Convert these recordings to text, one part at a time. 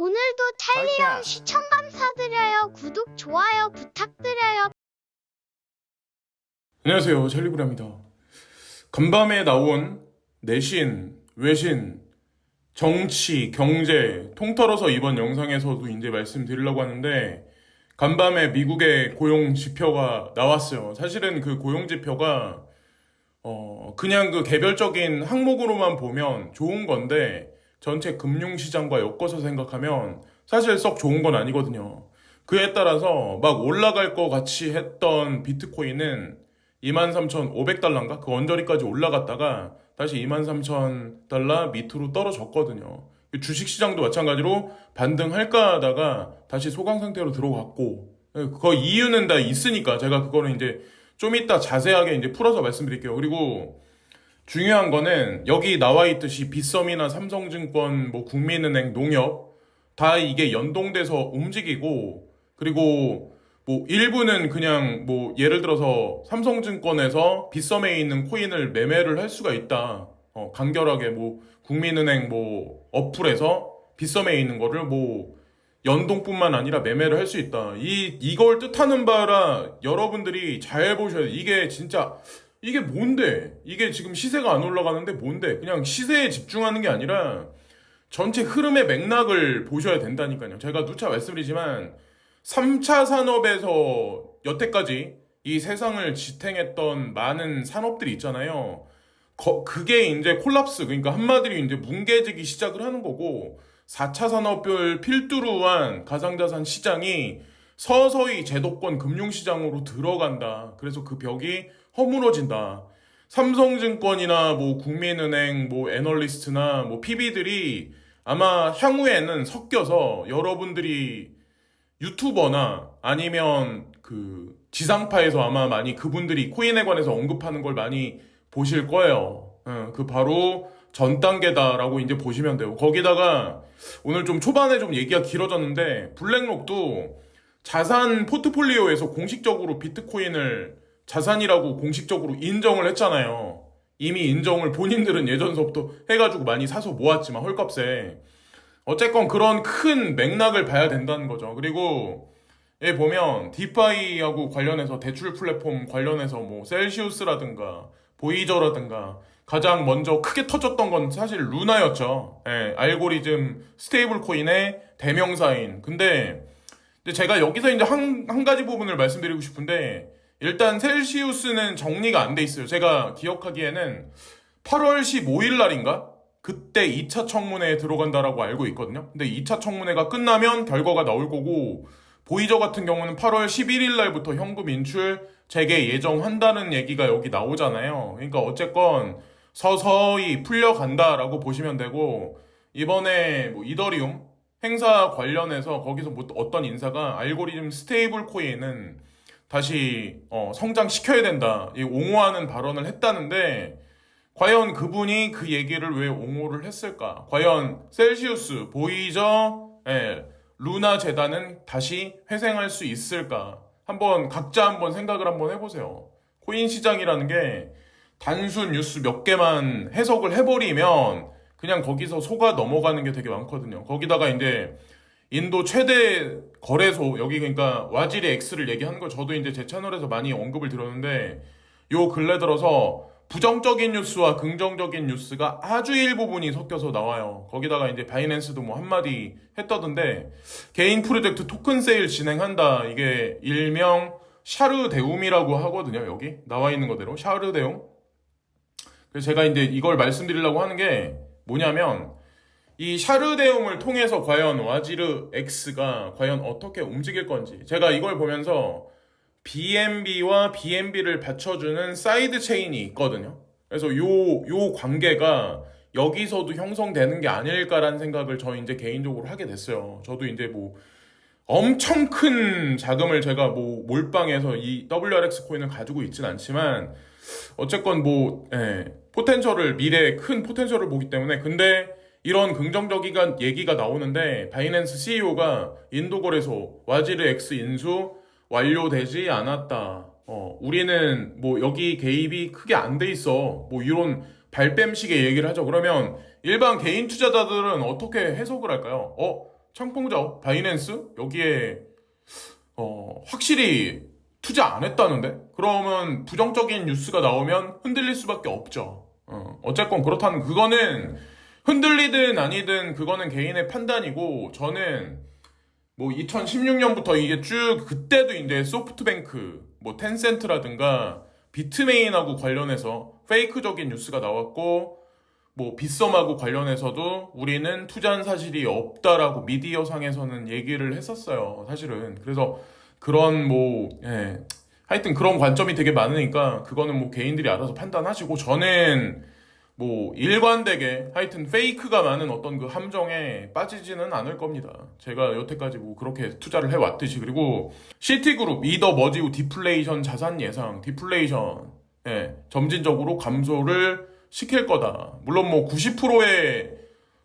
오늘도 찰리형 시청 감사드려요. 구독, 좋아요 부탁드려요. 안녕하세요, 찰리브라입니다. 간밤에 나온 내신, 외신, 정치, 경제 통틀어서 이번 영상에서도 이제 말씀드리려고 하는데, 간밤에 미국의 고용 지표가 나왔어요. 사실은 그 고용 지표가 그냥 그 개별적인 항목으로만 보면 좋은 건데, 전체 금융시장과 엮어서 생각하면 사실 썩 좋은 건 아니거든요. 그에 따라서 막 올라갈 것 같이 했던 비트코인은 23,500달러인가? 그 언저리까지 올라갔다가 다시 23,000달러 밑으로 떨어졌거든요. 주식시장도 마찬가지로 반등할까 하다가 다시 소강 상태로 들어갔고, 그 이유는 다 있으니까 제가 그거는 이제 좀 이따 자세하게 이제 풀어서 말씀드릴게요. 그리고 중요한 거는 여기 나와 있듯이 빗썸이나 삼성증권, 뭐 국민은행, 농협 다 이게 연동돼서 움직이고, 그리고 뭐 일부는 그냥 뭐 예를 들어서 삼성증권에서 빗썸에 있는 코인을 매매를 할 수가 있다. 간결하게 뭐 국민은행 뭐 어플에서 빗썸에 있는 거를 뭐 연동뿐만 아니라 매매를 할 수 있다. 이걸 뜻하는 바라 여러분들이 잘 보셔야 돼. 이게 진짜 이게 뭔데? 이게 지금 시세가 안 올라가는데 뭔데? 그냥 시세에 집중하는 게 아니라 전체 흐름의 맥락을 보셔야 된다니까요. 제가 누차 말씀드리지만 3차 산업에서 여태까지 이 세상을 지탱했던 많은 산업들이 있잖아요. 그게 이제 콜랍스, 그러니까 한마디로 이제 뭉개지기 시작을 하는 거고, 4차 산업을 필두로 한 가상자산 시장이 서서히 제도권 금융시장으로 들어간다. 그래서 그 벽이 허물어진다. 삼성증권이나 뭐 국민은행, 뭐 애널리스트나 뭐 PB들이 아마 향후에는 섞여서 여러분들이 유튜버나 아니면 그 지상파에서 아마 많이 그분들이 코인에 관해서 언급하는 걸 많이 보실 거예요. 그 바로 전 단계다라고 이제 보시면 돼요. 거기다가 오늘 좀 초반에 좀 얘기가 길어졌는데, 블랙록도 자산 포트폴리오에서 공식적으로 비트코인을 자산이라고 공식적으로 인정을 했잖아요. 이미 인정을 본인들은 예전서부터 해가지고 많이 사서 모았지만 헐값에. 어쨌건 그런 큰 맥락을 봐야 된다는 거죠. 그리고 여기 보면 디파이하고 관련해서 대출 플랫폼 관련해서 뭐 셀시우스라든가 보이저라든가 가장 먼저 크게 터졌던 건 사실 루나였죠. 알고리즘 스테이블 코인의 대명사인. 근데 제가 여기서 이제 한 가지 부분을 말씀드리고 싶은데, 일단 셀시우스는 정리가 안 돼 있어요. 제가 기억하기에는 8월 15일 날인가? 그때 2차 청문회에 들어간다라고 알고 있거든요. 근데 2차 청문회가 끝나면 결과가 나올 거고, 보이저 같은 경우는 8월 11일 날부터 현금 인출 재개 예정한다는 얘기가 여기 나오잖아요. 그러니까 어쨌건 서서히 풀려간다라고 보시면 되고, 이번에 뭐 이더리움 행사 관련해서 거기서 뭐 어떤 인사가 알고리즘 스테이블 코인은 다시 성장시켜야 된다, 이 옹호하는 발언을 했다는데, 과연 그분이 그 얘기를 왜 옹호를 했을까? 과연 셀시우스, 보이저, 루나 재단은 다시 회생할 수 있을까? 각자 한번 생각을 한번 해보세요. 코인 시장이라는 게 단순 뉴스 몇 개만 해석을 해버리면 그냥 거기서 속아 넘어가는 게 되게 많거든요. 거기다가 이제 인도 최대 거래소, 여기 그러니까 와지리 X를 얘기하는 걸 저도 이제 제 채널에서 많이 언급을 드렸는데, 요 근래 들어서 부정적인 뉴스와 긍정적인 뉴스가 아주 일부분이 섞여서 나와요. 거기다가 이제 바이낸스도 뭐 한마디 했다던데, 개인 프로젝트 토큰 세일 진행한다. 이게 일명 샤르데움이라고 하거든요. 여기 나와 있는 거대로 샤르데움. 그래서 제가 이제 이걸 말씀드리려고 하는 게 뭐냐면, 이 샤르데움을 통해서 과연 와지르 X가 과연 어떻게 움직일 건지, 제가 이걸 보면서 BNB와 BNB를 받쳐주는 사이드 체인이 있거든요. 그래서 요 관계가 여기서도 형성되는 게 아닐까라는 생각을 저 이제 개인적으로 하게 됐어요. 저도 이제 뭐 엄청 큰 자금을 제가 뭐 몰빵해서 이 WRX 코인을 가지고 있진 않지만, 어쨌건 뭐 미래에 큰 포텐셜을 보기 때문에. 근데 이런 긍정적인 얘기가 나오는데, 바이낸스 CEO가 인도 거래소 와지르 X 인수 완료되지 않았다. 우리는 뭐 여기 개입이 크게 안 돼 있어. 뭐 이런 발뺌식의 얘기를 하죠. 그러면 일반 개인 투자자들은 어떻게 해석을 할까요? 창풍자 바이낸스 여기에 확실히 투자 안 했다는데? 그러면 부정적인 뉴스가 나오면 흔들릴 수밖에 없죠. 어쨌건 그렇다는 그거는 흔들리든 아니든 그거는 개인의 판단이고 저는 뭐 2016년부터 이게 쭉 그때도 이제 소프트뱅크 뭐 텐센트라든가 비트메인하고 관련해서 페이크적인 뉴스가 나왔고 뭐 빗썸하고 관련해서도 우리는 투자한 사실이 없다라고 미디어상에서는 얘기를 했었어요. 사실은. 그래서 그런 하여튼 그런 관점이 되게 많으니까 그거는 뭐 개인들이 알아서 판단하시고 저는 뭐 일관되게 하여튼 페이크가 많은 어떤 그 함정에 빠지지는 않을 겁니다. 제가 여태까지 뭐 그렇게 투자를 해왔듯이. 그리고 시티그룹 이더 머지고 디플레이션 자산 예상 디플레이션 점진적으로 감소를 시킬 거다. 물론 뭐 90%의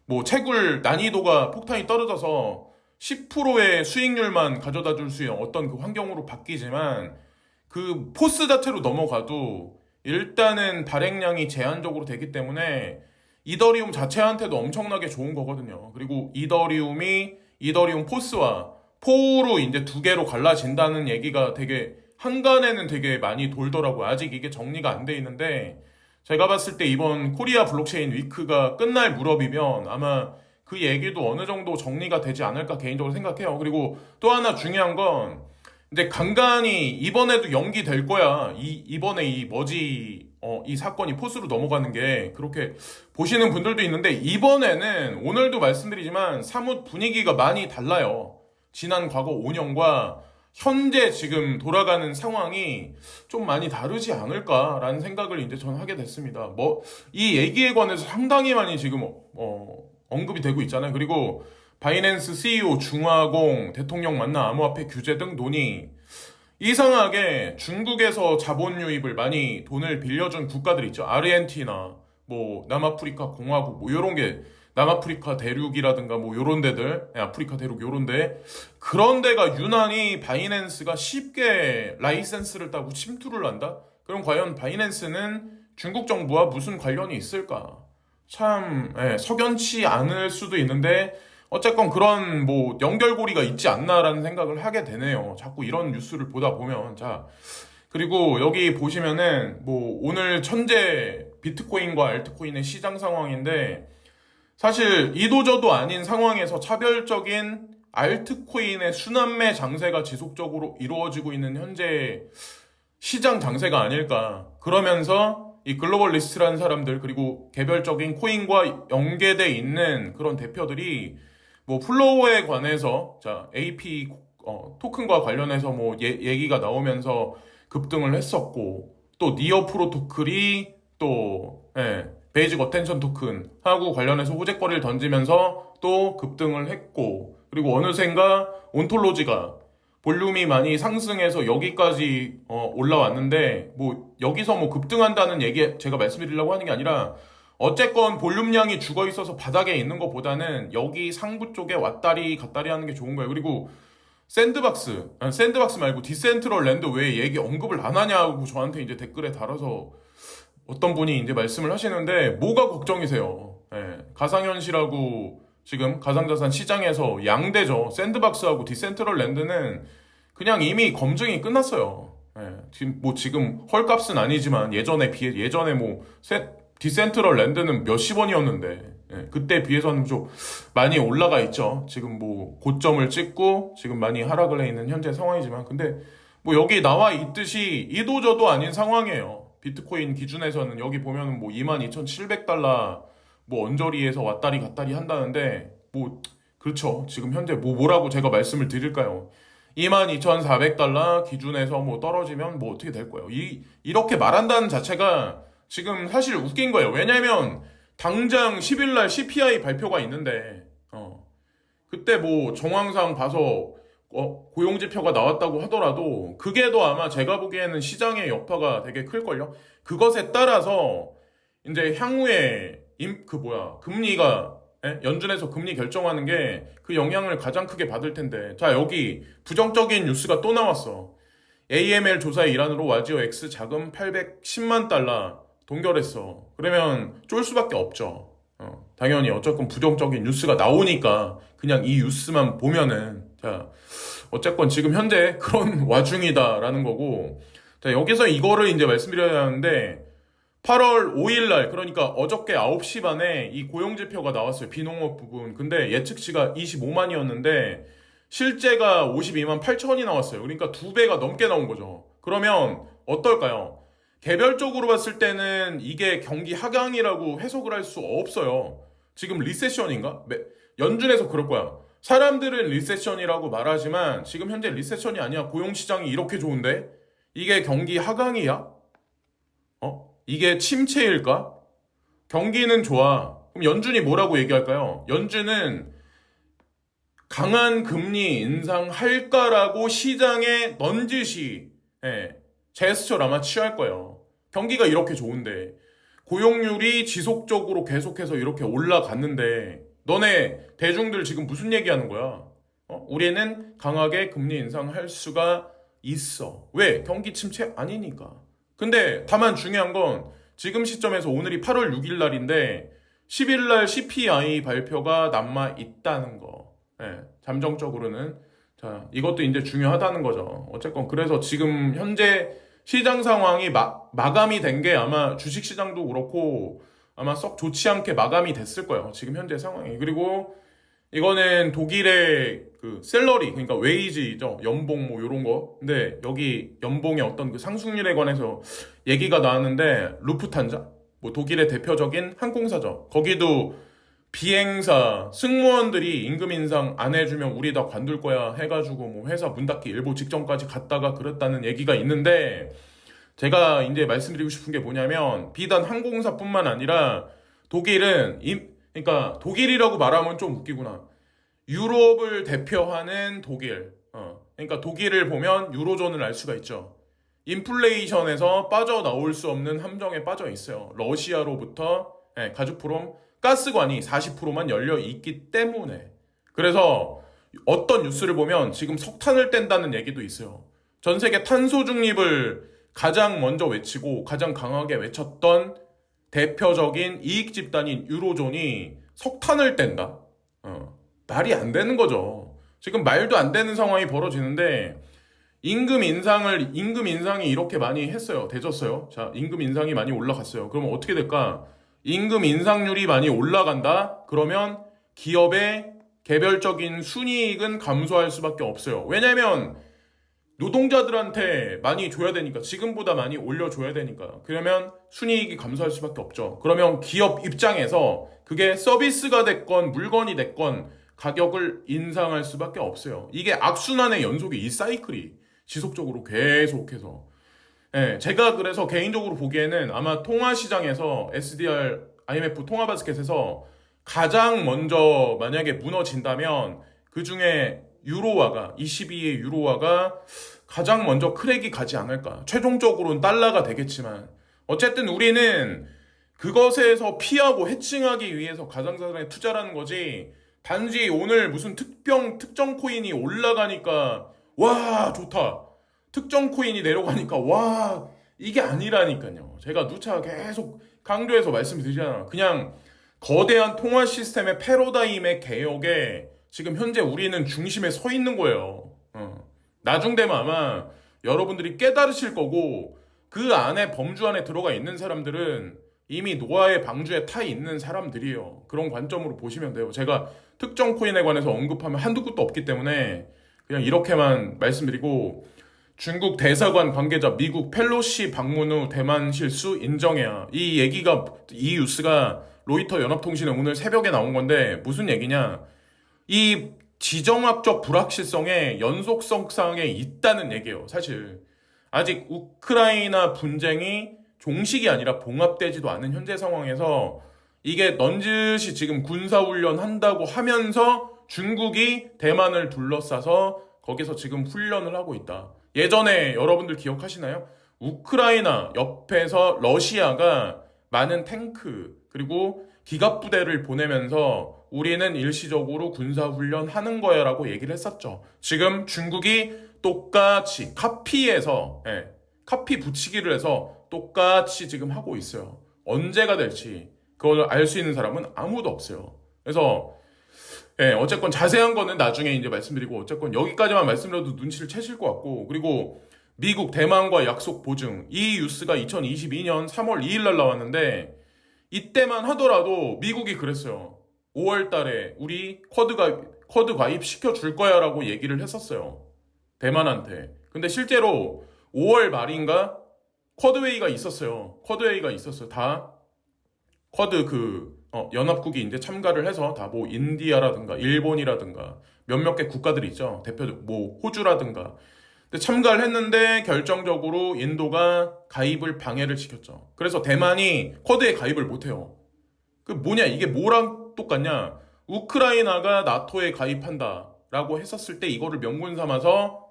뭐 채굴 난이도가 폭탄이 떨어져서 10%의 수익률만 가져다 줄 수 있는 어떤 그 환경으로 바뀌지만 그 포스 자체로 넘어가도 일단은 발행량이 제한적으로 되기 때문에 이더리움 자체한테도 엄청나게 좋은 거거든요. 그리고 이더리움 포스와 포로 이제 두 개로 갈라진다는 얘기가 되게 한간에는 되게 많이 돌더라고요. 아직 이게 정리가 안 돼 있는데 제가 봤을 때 이번 코리아 블록체인 위크가 끝날 무렵이면 아마 그 얘기도 어느 정도 정리가 되지 않을까 개인적으로 생각해요. 그리고 또 하나 중요한 건 이제 간간히 이번에도 연기될 거야. 이번에 이 사건이 포스로 넘어가는 게 그렇게 보시는 분들도 있는데 이번에는 오늘도 말씀드리지만 사뭇 분위기가 많이 달라요. 지난 과거 5년과 현재 지금 돌아가는 상황이 좀 많이 다르지 않을까라는 생각을 이제 저는 하게 됐습니다. 이 얘기에 관해서 상당히 많이 지금 언급이 되고 있잖아요. 그리고 바이낸스 CEO 중화공 대통령 만나 암호화폐 규제 등 논의. 이상하게 중국에서 자본 유입을 많이 돈을 빌려준 국가들 있죠. 아르헨티나, 뭐 남아프리카 공화국, 뭐 요런 게 남아프리카 대륙이라든가 뭐 요런 데들, 아프리카 대륙 요런 데 그런 데가 유난히 바이낸스가 쉽게 라이센스를 따고 침투를 한다? 그럼 과연 바이낸스는 중국 정부와 무슨 관련이 있을까? 참 석연치 않을 수도 있는데 어쨌건 그런 뭐 연결고리가 있지 않나라는 생각을 하게 되네요. 자꾸 이런 뉴스를 보다 보면. 자, 그리고 여기 보시면은 뭐 오늘 현재 비트코인과 알트코인의 시장 상황인데 사실 이도저도 아닌 상황에서 차별적인 알트코인의 순환매 장세가 지속적으로 이루어지고 있는 현재 시장 장세가 아닐까. 그러면서 이 글로벌 리스트라는 사람들 그리고 개별적인 코인과 연계돼 있는 그런 대표들이 뭐 플로어에 관해서 자 AP 토큰과 관련해서 뭐 얘기가 나오면서 급등을 했었고 또 니어 프로토콜이 또 베이직 어텐션 토큰 하고 관련해서 호재거리를 던지면서 또 급등을 했고 그리고 어느샌가 온톨로지가 볼륨이 많이 상승해서 여기까지 올라왔는데 뭐 여기서 뭐 급등한다는 얘기 제가 말씀드리려고 하는 게 아니라 어쨌건 볼륨량이 죽어 있어서 바닥에 있는 것보다는 여기 상부 쪽에 왔다리 갔다리 하는 게 좋은 거예요. 그리고 샌드박스 말고 디센트럴 랜드 왜 얘기 언급을 안 하냐고 저한테 이제 댓글에 달아서 어떤 분이 이제 말씀을 하시는데 뭐가 걱정이세요? 가상현실하고 지금 가상자산 시장에서 양대죠. 샌드박스하고 디센트럴 랜드는 그냥 이미 검증이 끝났어요. 지금 헐값은 아니지만 예전에 뭐 디센트럴 랜드는 몇십 원이었는데 그때 비해서는 좀 많이 올라가 있죠. 지금 뭐 고점을 찍고 지금 많이 하락을 해 있는 현재 상황이지만 근데 뭐 여기 나와 있듯이 이도저도 아닌 상황이에요. 비트코인 기준에서는 여기 보면은 뭐 22,700달러 뭐 언저리에서 왔다리 갔다리 한다는데 뭐 그렇죠. 지금 현재 뭐라고 제가 말씀을 드릴까요? 22,400달러 기준에서 뭐 떨어지면 뭐 어떻게 될 거예요? 이렇게 말한다는 자체가 지금 사실 웃긴 거예요. 왜냐면 당장 10일날 CPI 발표가 있는데 그때 뭐 정황상 봐서 고용지표가 나왔다고 하더라도 그게 더 아마 제가 보기에는 시장의 여파가 되게 클걸요. 그것에 따라서 이제 향후에 금리가 연준에서 금리 결정하는 게 그 영향을 가장 크게 받을 텐데 자 여기 부정적인 뉴스가 또 나왔어. AML 조사의 일환으로 와지오 X 자금 810만 달러 동결했어. 그러면 쫄 수밖에 없죠. 당연히 어쨌건 부정적인 뉴스가 나오니까 그냥 이 뉴스만 보면은 자 어쨌건 지금 현재 그런 와중이다라는 거고 자 여기서 이거를 이제 말씀드려야 하는데 8월 5일 날 그러니까 어저께 9시 반에 이 고용지표가 나왔어요. 비농업 부분. 근데 예측치가 25만이었는데 실제가 52만 8천이 나왔어요. 그러니까 2배가 넘게 나온 거죠. 그러면 어떨까요? 개별적으로 봤을 때는 이게 경기 하강이라고 해석을 할 수 없어요. 지금 리세션인가? 연준에서 그럴 거야. 사람들은 리세션이라고 말하지만 지금 현재 리세션이 아니야. 고용시장이 이렇게 좋은데? 이게 경기 하강이야? 이게 침체일까? 경기는 좋아. 그럼 연준이 뭐라고 얘기할까요? 연준은 강한 금리 인상할까라고 시장에 넌지시 제스처를 아마 취할 거예요. 경기가 이렇게 좋은데 고용률이 지속적으로 계속해서 이렇게 올라갔는데 너네 대중들 지금 무슨 얘기하는 거야? 우리는 강하게 금리 인상할 수가 있어. 왜? 경기 침체 아니니까. 근데 다만 중요한 건 지금 시점에서 오늘이 8월 6일 날인데 10일 날 CPI 발표가 남아 있다는 거. 잠정적으로는 자 이것도 이제 중요하다는 거죠. 어쨌건 그래서 지금 현재 시장 상황이 마감이 된 게 아마 주식시장도 그렇고 아마 썩 좋지 않게 마감이 됐을 거예요. 지금 현재 상황이. 그리고 이거는 독일의 그 셀러리 그러니까 웨이지죠. 연봉 뭐 요런 거. 근데 여기 연봉의 어떤 그 상승률에 관해서 얘기가 나왔는데 루프탄자 뭐 독일의 대표적인 항공사죠. 거기도 비행사 승무원들이 임금 인상 안 해주면 우리 다 관둘 거야 해가지고 뭐 회사 문 닫기 일보 직전까지 갔다가 그랬다는 얘기가 있는데 제가 이제 말씀드리고 싶은 게 뭐냐면 비단 항공사뿐만 아니라 독일은 그러니까 독일이라고 말하면 좀 웃기구나. 유럽을 대표하는 독일. 그러니까 독일을 보면 유로존을 알 수가 있죠. 인플레이션에서 빠져나올 수 없는 함정에 빠져 있어요. 러시아로부터 가즈프롬 가스관이 40%만 열려 있기 때문에. 그래서 어떤 뉴스를 보면 지금 석탄을 뗀다는 얘기도 있어요. 전 세계 탄소 중립을 가장 먼저 외치고 가장 강하게 외쳤던 대표적인 이익 집단인 유로존이 석탄을 뗀다? 말이 안 되는 거죠. 지금 말도 안 되는 상황이 벌어지는데 임금 인상이 이렇게 많이 했어요. 되졌어요. 자, 임금 인상이 많이 올라갔어요. 그러면 어떻게 될까? 임금 인상률이 많이 올라간다? 그러면 기업의 개별적인 순이익은 감소할 수밖에 없어요. 왜냐면 노동자들한테 많이 줘야 되니까 지금보다 많이 올려줘야 되니까 그러면 순이익이 감소할 수밖에 없죠. 그러면 기업 입장에서 그게 서비스가 됐건 물건이 됐건 가격을 인상할 수밖에 없어요. 이게 악순환의 연속이 이 사이클이 지속적으로 계속해서 제가 그래서 개인적으로 보기에는 아마 통화시장에서 SDR, IMF 통화바스켓에서 가장 먼저 만약에 무너진다면 그 중에 유로화가 22의 유로화가 가장 먼저 크랙이 가지 않을까. 최종적으로는 달러가 되겠지만 어쨌든 우리는 그것에서 피하고 해칭하기 위해서 가상자산에 투자라는 거지 단지 오늘 무슨 특정 코인이 올라가니까 와 좋다 특정 코인이 내려가니까 와 이게 아니라니까요. 제가 누차 계속 강조해서 말씀드리잖아요. 그냥 거대한 통화 시스템의 패러다임의 개혁에 지금 현재 우리는 중심에 서 있는 거예요. 나중 되면 아마 여러분들이 깨달으실 거고 그 안에 범주 안에 들어가 있는 사람들은 이미 노아의 방주에 타 있는 사람들이에요. 그런 관점으로 보시면 돼요. 제가 특정 코인에 관해서 언급하면 한두 끝도 없기 때문에 그냥 이렇게만 말씀드리고 중국 대사관 관계자 미국 펠로시 방문 후 대만 실수 인정해야 이 뉴스가 로이터 연합통신에 오늘 새벽에 나온 건데 무슨 얘기냐 이 지정학적 불확실성의 연속성상에 있다는 얘기예요. 사실 아직 우크라이나 분쟁이 종식이 아니라 봉합되지도 않은 현재 상황에서 이게 넌지시 지금 군사훈련 한다고 하면서 중국이 대만을 둘러싸서 거기서 지금 훈련을 하고 있다. 예전에 여러분들 기억하시나요? 우크라이나 옆에서 러시아가 많은 탱크 그리고 기갑부대를 보내면서 우리는 일시적으로 군사훈련 하는 거야 라고 얘기를 했었죠. 지금 중국이 똑같이 카피 붙이기를 해서 똑같이 지금 하고 있어요. 언제가 될지 그걸 알 수 있는 사람은 아무도 없어요. 그래서 예, 어쨌건 자세한 거는 나중에 이제 말씀드리고 어쨌건 여기까지만 말씀드려도 눈치를 채실 것 같고 그리고 미국 대만과 약속 보증 이 뉴스가 2022년 3월 2일 날 나왔는데 이때만 하더라도 미국이 그랬어요. 5월 달에 우리 쿼드 가입 시켜줄 거야 라고 얘기를 했었어요. 대만한테. 근데 실제로 5월 말인가 쿼드웨이가 있었어요. 쿼드웨이가 있었어요. 다 쿼드 연합국이 이제 참가를 해서 다 뭐 인디아라든가 일본이라든가 몇몇 개 국가들이 있죠. 대표적 뭐 호주라든가. 근데 참가를 했는데 결정적으로 인도가 가입을 방해를 시켰죠. 그래서 대만이 쿼드에 가입을 못해요. 그 뭐냐 이게 뭐랑 똑같냐? 우크라이나가 나토에 가입한다라고 했었을 때 이거를 명분 삼아서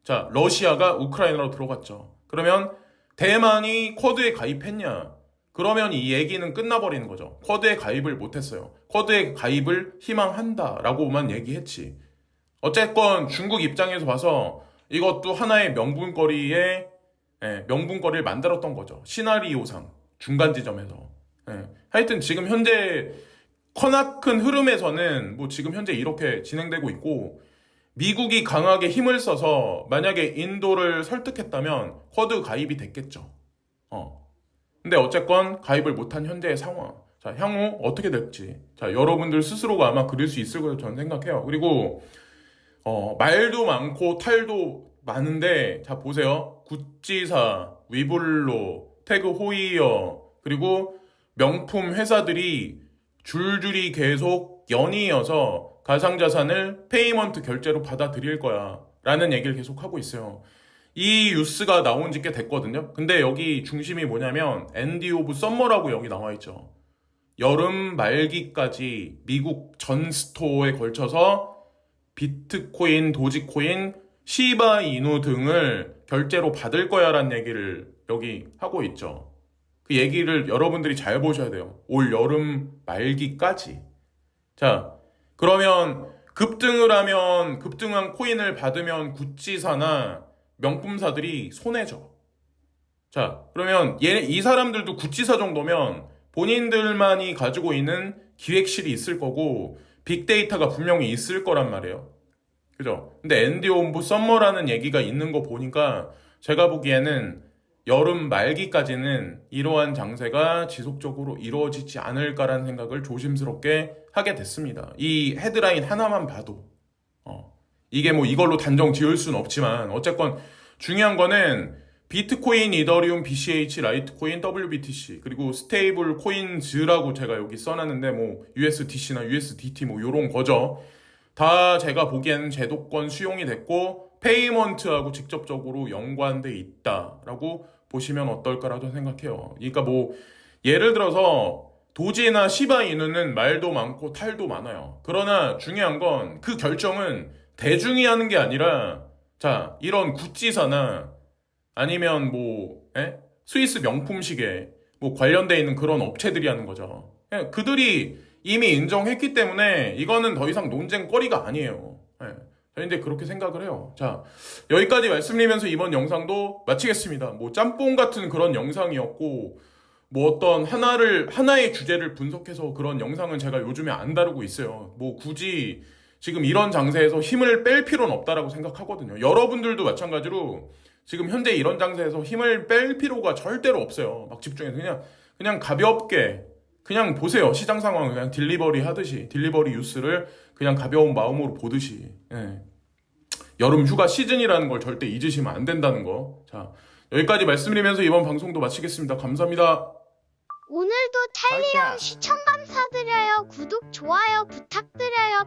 자 러시아가 우크라이나로 들어갔죠. 그러면 대만이 쿼드에 가입했냐? 그러면 이 얘기는 끝나버리는 거죠. 쿼드에 가입을 못했어요. 쿼드에 가입을 희망한다라고만 얘기했지. 어쨌건 중국 입장에서 봐서 이것도 하나의 명분거리를 만들었던 거죠. 시나리오상 중간 지점에서. 하여튼 지금 현재 커나큰 흐름에서는 뭐 지금 현재 이렇게 진행되고 있고 미국이 강하게 힘을 써서 만약에 인도를 설득했다면 쿼드 가입이 됐겠죠. 근데 어쨌건 가입을 못한 현재의 상황. 자, 향후 어떻게 될지. 자, 여러분들 스스로가 아마 그릴 수 있을 거라고 저는 생각해요. 그리고 말도 많고 탈도 많은데 자 보세요. 구찌사, 위블로, 태그 호이어 그리고 명품 회사들이 줄줄이 계속 연이어서 가상자산을 페이먼트 결제로 받아들일 거야 라는 얘기를 계속 하고 있어요. 이 뉴스가 나온 지 꽤 됐거든요. 근데 여기 중심이 뭐냐면 엔디 오브 썸머라고 여기 나와 있죠. 여름 말기까지 미국 전 스토어에 걸쳐서 비트코인, 도지코인, 시바 이누 등을 결제로 받을 거야 라는 얘기를 여기 하고 있죠. 그 얘기를 여러분들이 잘 보셔야 돼요. 올 여름 말기까지. 자, 그러면 급등한 코인을 받으면 구찌사나 명품사들이 손해죠. 자, 그러면 이 사람들도 구찌사 정도면 본인들만이 가지고 있는 기획실이 있을 거고 빅데이터가 분명히 있을 거란 말이에요. 그죠? 근데 엔디 오브 썸머라는 얘기가 있는 거 보니까 제가 보기에는 여름 말기까지는 이러한 장세가 지속적으로 이루어지지 않을까라는 생각을 조심스럽게 하게 됐습니다. 이 헤드라인 하나만 봐도 이게 뭐 이걸로 단정 지을 수는 없지만 어쨌건 중요한 거는 비트코인, 이더리움, BCH, 라이트코인, WBTC 그리고 스테이블 코인즈라고 제가 여기 써놨는데 뭐 USDC나 USDT 뭐 요런 거죠. 다 제가 보기에는 제도권 수용이 됐고 페이먼트하고 직접적으로 연관돼 있다라고 보시면 어떨까라고 생각해요. 그러니까 뭐 예를 들어서 도지나 시바이누는 말도 많고 탈도 많아요. 그러나 중요한 건 그 결정은 대중이 하는 게 아니라 자 이런 구찌사나 아니면 뭐 스위스 명품 시계 뭐 관련돼 있는 그런 업체들이 하는 거죠. 그들이 이미 인정했기 때문에 이거는 더 이상 논쟁거리가 아니에요. 저는 이제 그렇게 생각을 해요. 자, 여기까지 말씀드리면서 이번 영상도 마치겠습니다. 뭐 짬뽕 같은 그런 영상이었고 뭐 어떤 하나의 주제를 분석해서 그런 영상은 제가 요즘에 안 다루고 있어요. 뭐 굳이 지금 이런 장세에서 힘을 뺄 필요는 없다라고 생각하거든요. 여러분들도 마찬가지로 지금 현재 이런 장세에서 힘을 뺄 필요가 절대로 없어요. 막 집중해서 그냥 가볍게 그냥 보세요. 시장 상황을 그냥 딜리버리 뉴스를 그냥 가벼운 마음으로 보듯이. 여름 휴가 시즌이라는 걸 절대 잊으시면 안 된다는 거. 자, 여기까지 말씀드리면서 이번 방송도 마치겠습니다. 감사합니다. 오늘도 탈리온 시청 감사드려요. 구독, 좋아요 부탁드려요.